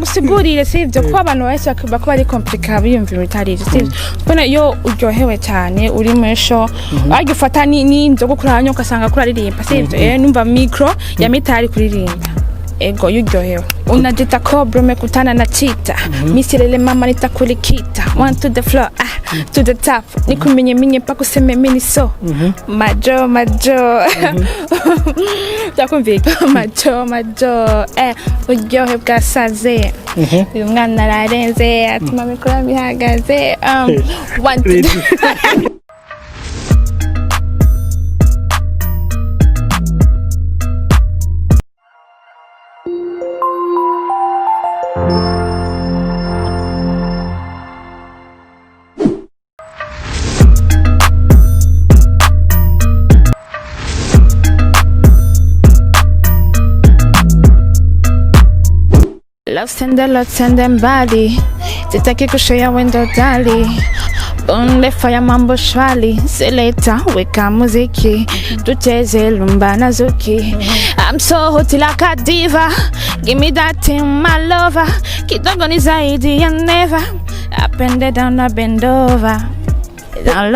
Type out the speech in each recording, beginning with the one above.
ndagusigurire sivyo ko abantu bose bakuba ko bari complicated biyumvira bitari sivyo kubona iyo uryohewe cyane uri mesho agifata ni inzogo kuranya ukasanga kuraririmba sivyo numva micro ya mitari kuririmba ego yuryohewe unajita cobra umekutana na cheetah misilele mama nitakulikita one to the floor to the top nikumenye paka useme mini so majo takumvika majo uryohe bwasaze uyu mwana ararenze atuma mikoro bihagaze one to the Lots and them body Sitaki kushare window dali Bonde fire mambo shwali Seleta weka muziki Tucheze lumba na zuki I'm so hot like a diva Give me that thing my lover Kidogo ni zaidi ya never Up and down I bend over Down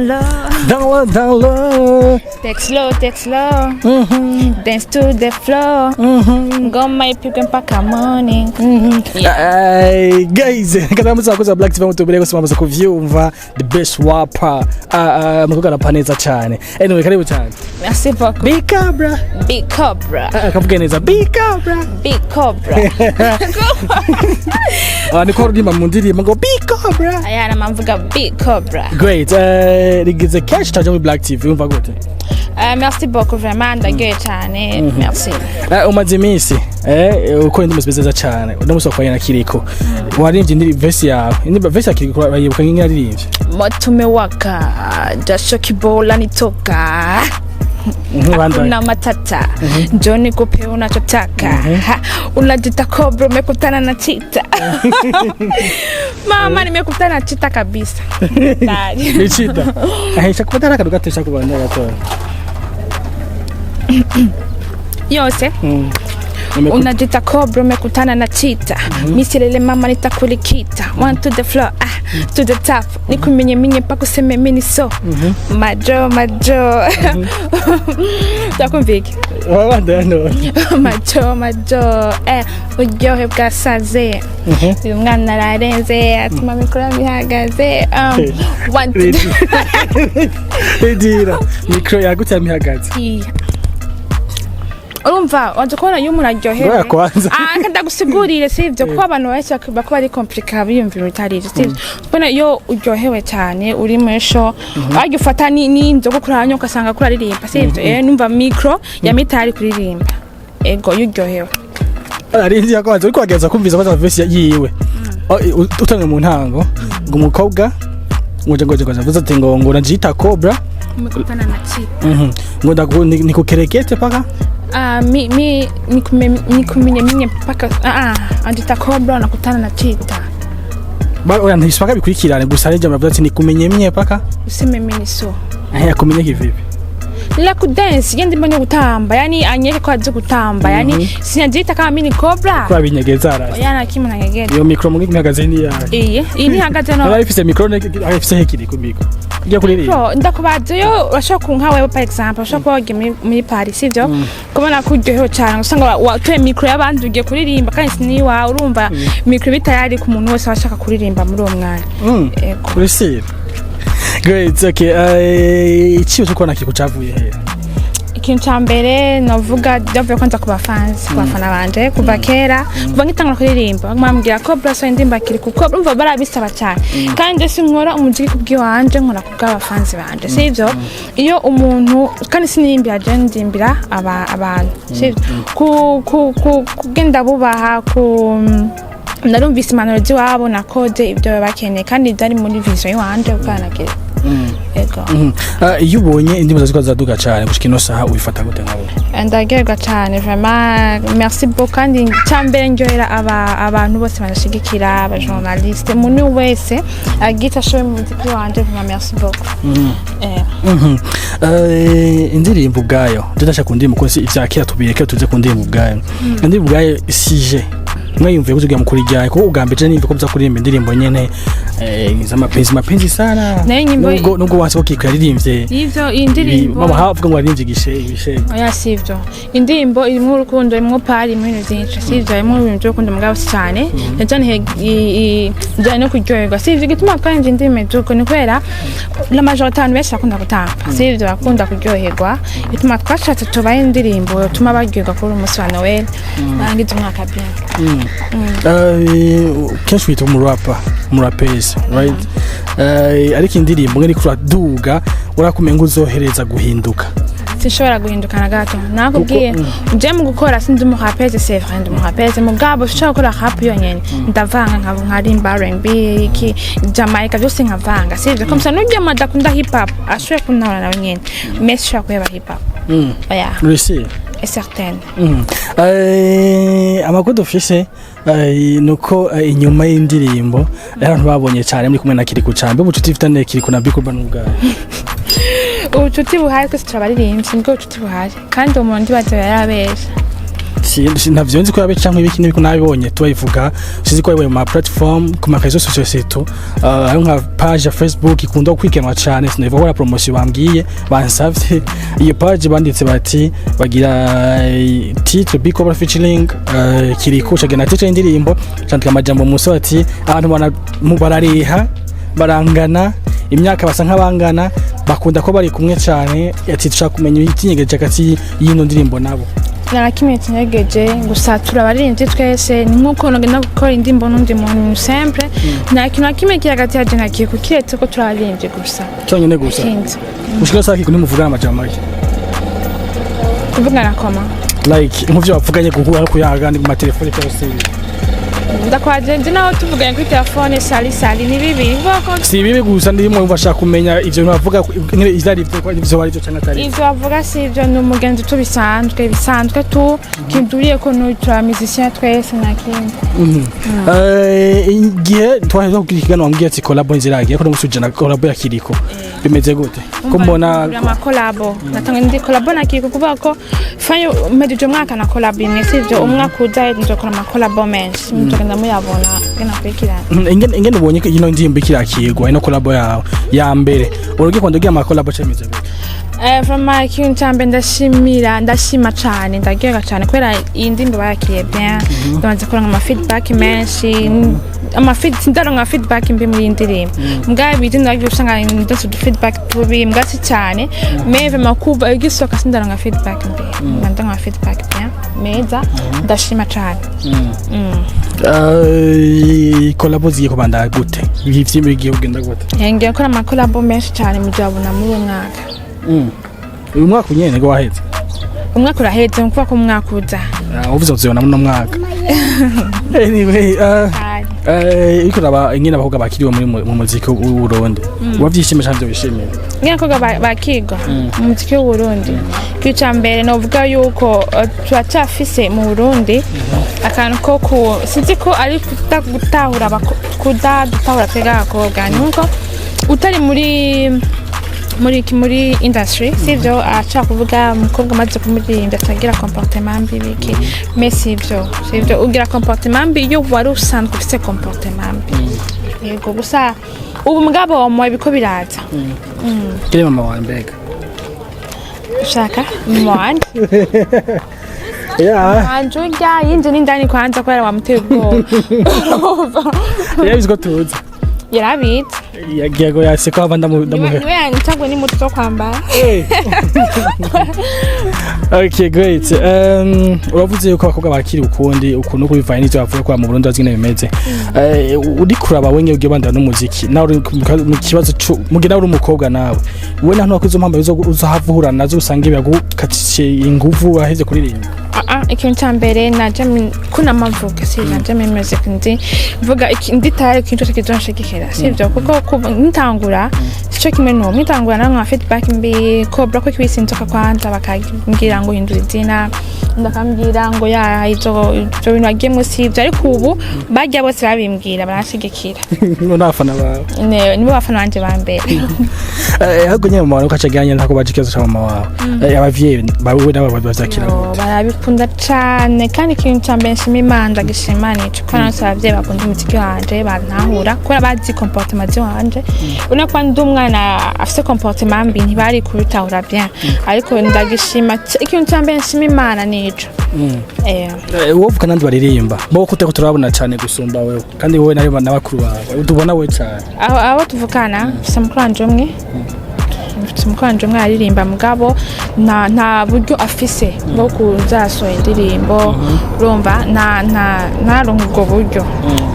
low Take slow Dance to the floor Go my people mpaka morning guys kada musakoza Black TV mutubere gusimamaza kuvyumva the best rapper mukogana paneza cyane anyway karibu cyane merci beaucoup big cobra akavuga neza big cobra niko rudimba mu ndirimbo ngo big cobra ayana mamvuga big cobra great rigize cash taje muri Black TV umva gute merci beaucoup vraiment ndagiye cyane merci umaze iminsi uko ndi musibeza cyane ndamusokwaye na Kiriko warivye ndi verse yawe ndi verse ya Kiriko bayibuka nk'ingarivye motumewaka jasho kibola nitoka Hakuna matata Johnny kupe unachotaka unajita cobra umekutana na cheetah mama nimekutana na cheetah kabisa ni cheetah ahisha kupatana kadugatesha kubanda gato yose unajita cobra umekutana na cheetah misilele mama nitakulikita one to the floor to the top nikumenye paka useme mini so majo takumvika wabandano majo uryohe bwasaze uyu mwana ararenze atuma mikoro bihagaze one to the edira mikoro yagutya mihagaze urumva waje kubona iyo muraryohewe ndagusigurire sivyo ko abantu bose bakuba ko bari complicated biyumvira bitari sivyo kubona iyo uryohewe cyane uri mesho agifata ni inzogo kuranya ukasanga kuraririmba sivyo numva micro ya mitari kuririmba ego yuryohewe arindi yakwanze uri kwageza kumviza baza verse yiwe utange mu ntango ngo umukobwa ngoje vuza ati ngo najita cobra umekutana na cheetah ngo nikukerekete paka nikumenye mpaka andita cobra nakutana na cheetah oya ntiswaka bikurikirane gusa rije muravuga ati nikumenye paka useme mini so yakumenye kivipi la kudance yendi mbonye gutamba yani anyeke ko aje gutamba yani sinajita kama mini cobra kwa binyegeza arasi yana kimwe nagegeza iyo micro mu ngihagaze ni ya iyi ni hagaze no ari fise micro afise hekiri ku micro ngiye kuri rero ndakubaje yo urashaka kunka wewe par exemple urashaka wage muri Paris sivyo kubona kuryohewe cyane usanga watuye micro yabandi ugiye kuririmba kandi sini wa urumva micro bitayari ku muntu wese washaka kuririmba muri uwo mwanya kuri sire great okay ikibazo ko nakiko cavuye he ikintu cyambere navuga ndavuye kwanza kuba fans kubafana banje kuva kera kuva ngitangura kuririmba mwambwira ko braso indimba kiri kuko urumva barabisaba cyane kandi sinkora umuziki kubwiwanje nkora kubwa fans banje sivyo iyo umuntu kandi sinimbya je ndimbira abantu sivyo kugenda bubaha narumvise impanuro wabo na code ibyo bakeneye kandi byari muri vision y'wanje ukanagera ego iyo ubonye indimi ziko zaduga cyane gushikino saha ubifata gute nkawe ndagerwa cyane vraiment merci beaucoup kandi cyambere njyohera abantu bose banashigikira aba journaliste umuntu wese agita show mu muziki wanje vraiment merci beaucoup indirimbo ubwayo ndashaka kundimba ko ivyakira tubireke tuze kundimba ubwayo indirimbo ubwayo sije mwayumviye kuzugira mukuri ryaye ko ugambije nimba ko bza kuririmba indirimbo nyene z'amapenzi sana nubwo wanse kokika yaririmbye ivyo indirimbo mama havuga ngo aririmbye gishe oya sivyo indirimbo irimo urukundo irimo pari mu bintu byinshi sivyo irimo ibintu byo gukunda umugabo cyane cyane ijyanye no kuryoherwa sivyo gituma kandi indirimbo zuko ni kwera la majorité abantu benshi bakunda gutamba sivyo bakunda kuryoherwa bituma twashatse tubaye indirimbo tuma baryoherwa kuri umunsi wa Noel bangize umwaka bien kenshi wita umurapesi right ariko indirimbo ngeri kuraduga urakumenga uzohereza guhinduka sinshobora guhinduka na gato nakubwiye je mu gukora sindi umurapesi c'est vrai ndi umurapesi mugabo ushaka gukora rap yonyene ndavanga nkarimba R&B iki Jamaica byose nkavanga sivyo comme ça n'ujya madakunda hip hop ashobora kunahora nawe nyene mais shaka kuyaba hip hop oya Lucy est certaine amakodo fise nuko inyuma y'indirimbo abantu babonye cyane muri kumwe na Kiriko Cambe ubucuti bifitane Kiriko na Big Urban ubwayo ubucuti buhari twese turabaririmbye nibwo ubucuti buhari kandi umuntu ndibaza yarabesha navyo nzi ko yabe cyangwa ibiki nibiko nabibonye tubayivuga sizi ko yabaye mu platform ku makazo société ayo nka page ya Facebook ikunda kwikenwa cyane sinivuga ko promotion bambwiye bansavye iyo page banditse bati bagira titre Big Urban featuring Kiriko cyagena titre indirimbo cyandika amajambo muso ati abantu bana mubarareha barangana imyaka basa nk'abangana bakunda ko bari kumwe cyane ati dushaka kumenya ikinyegeje hagati y'ino ndirimbo nabo narakimye kinyegeje gusa turabaririmbye twese ni nkuko ngenda gukora indirimbo n'undi muntu simple nta kintu nakimye kiri hagati yaje nakiye kukiretse ko turabaririmbye gusa cyonyine gusa ushaka saki kuni muvugana amajambo make kuvugana koma like nkuvyo bavuganye kuko kuyaga ni mu telefone cyose ndakwaje naho tuvuganye kuri telefone sali ni bibi si bibi gusa ndimo bashaka kumenya ivyo bavuga ngire izari ivyo bari cyo cyangwa atari ivyo bavuga si ivyo n'umugenzi bisanzwe tu kinduriye ko n'utra musicien twese nakindi igihe twahezo kugikigana wambwiye ati collabo nziragiye ko musuje na collabo ya Kiriko bimeze gute ko mbona ama collabo natanga ndi collabo na Kiriko kuvuga ko fanyo medije mwaka na collabo imwe sivyo umwaka uzaye ndokora ama collabo menshi mutagenda muyabona gena kwikirana ingene ubonye ko ino ndimbo ikirakirwa ino collabo yawe ya mbere urugiye kwandogera ama collabo cemeze gute from my Cambe ndashima cyane ndagera cyane kwera iyi ndimbo bakiye bien ndabanza kuranga ama feedback menshi ndaronka feedback mbi muri indirimbo mbwa biti ndagiye usanga ndose feedback tubi mbwasi cyane meve makuba igisoka sindaronka feedback mbi ndaronka feedback bien meza ndashima cyane collabo ziye kubanda gute ivyo bigiye kugenda gute ngiye gukora ama collabo menshi cyane mujabona muri uwo mwaka uyu mwaka unyene ngo waheze umwaka uraheze nkuko ko umwaka uza uvuze uzibona muri mwaka anyway iko raba ingene abahoga bakiriwe muri mu muziki w'u Burundi wavyishime cyane byo bishimiye ngene ko bakigwa mu muziki w'u Burundi kwica mbere no vuga yuko turacafise mu Burundi akantu ko sinzi ko ari gutahura kudahura twega akobwa nuko utari muri industry sivyo acha kuvuga mukobwa maze kumuririmba atagira comportement mbi biki mais sivyo ugira comportement mbi yo wari usanzwe ufite comportement mbi yego gusa ubu mugabo mu biko biraza kire mama wa mbega shaka mwana anjuja yinje nindani kwanza kwera wamuteye ubwoba yabizgo tuzi yarabit yagiye yaseka abanda ndamuhe niwe yanitagwe ni muto cyo kwambara okay great uravuze yuko abakobwa bakiri ukundi ukuntu kubivanye n'icyo bavuga ko mu Burundi azine bimeze uri kuraba wenye ugiye banda n'umuziki nawe mu kibazo mugira uri umukobwa nawe we nta ntuko mpamba uzahavuhura nazo usange byagukatishe inguvu aheze kuririmba ikintu cyambere naje kuna mavuga si naje music ndi vuga ndi tayari kintu cyakizonshe gikera sivyo kuko ko kuva ntangura sico kimwe no ntangura na feedback mbi Cobra ko kwisinzoka kwanza bakambwira ngo hindura izina ndakambwira ngo ya izo bintu agiye musivye ariko ubu bajya bose babimbwira barashigikira n'abafana bawe nibo bafana banje bambere ahubwo nyine mama ukacaganya ntako baje kibazo cha mama wawe abavyeyi bawe nabo bazakira barabikunda cyane kandi ikintu cyambere nshima Imana ndagishima nico ko nanse abavyeyi bakunda umuziki wanje bantahura kubera bazi comportement wanje una kwa ndi umwana afise comportement mbi ntibari kubitahura bien ariko ndagishima ikintu cyambere nshima Imana nico wovuka nandi baririmba bo kuteko turabona cyane gusumba wewe kandi wowe nari n'abakuru bawe udubona we cyane abo tuvukana samukanje umwe umukanje umwe aririmba mugabo nta buryo afise bwo kuzasohora indirimbo urumva nta rungo buryo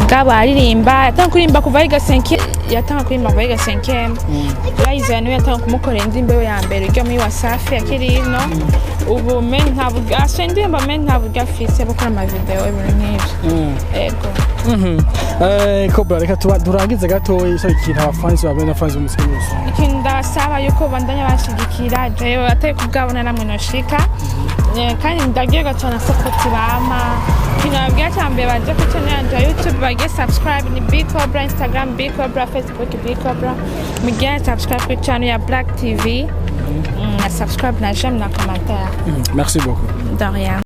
mugabo aririmba yatanga kurimba kuva yiga 5 yatanga kurimba kuva yiga 5 yayize niwe yatanga kumukorera indirimbo ya mbere iryo muri Wasafi akiri no ubu men nta buryo asendimba men nta buryo afise bwo gukora ama video ibintu nk'ibyo ego Cobra reka turangize gato iso ikintu abafans bawe n'abafans b'umuziki wose ikintu ndasaba yuko bandanya bashigikira jewe atari kubwabona namwe noshika kandi ndagiye gatana support bama kinabwira cyambe baje ku channel yanje ya YouTube bagiye subscribe ni Big Cobra Instagram Big Cobra Facebook Big Cobra mugiye subscribe ku channel ya Black TV na subscribe na j'aime na commentaire merci beaucoup de rien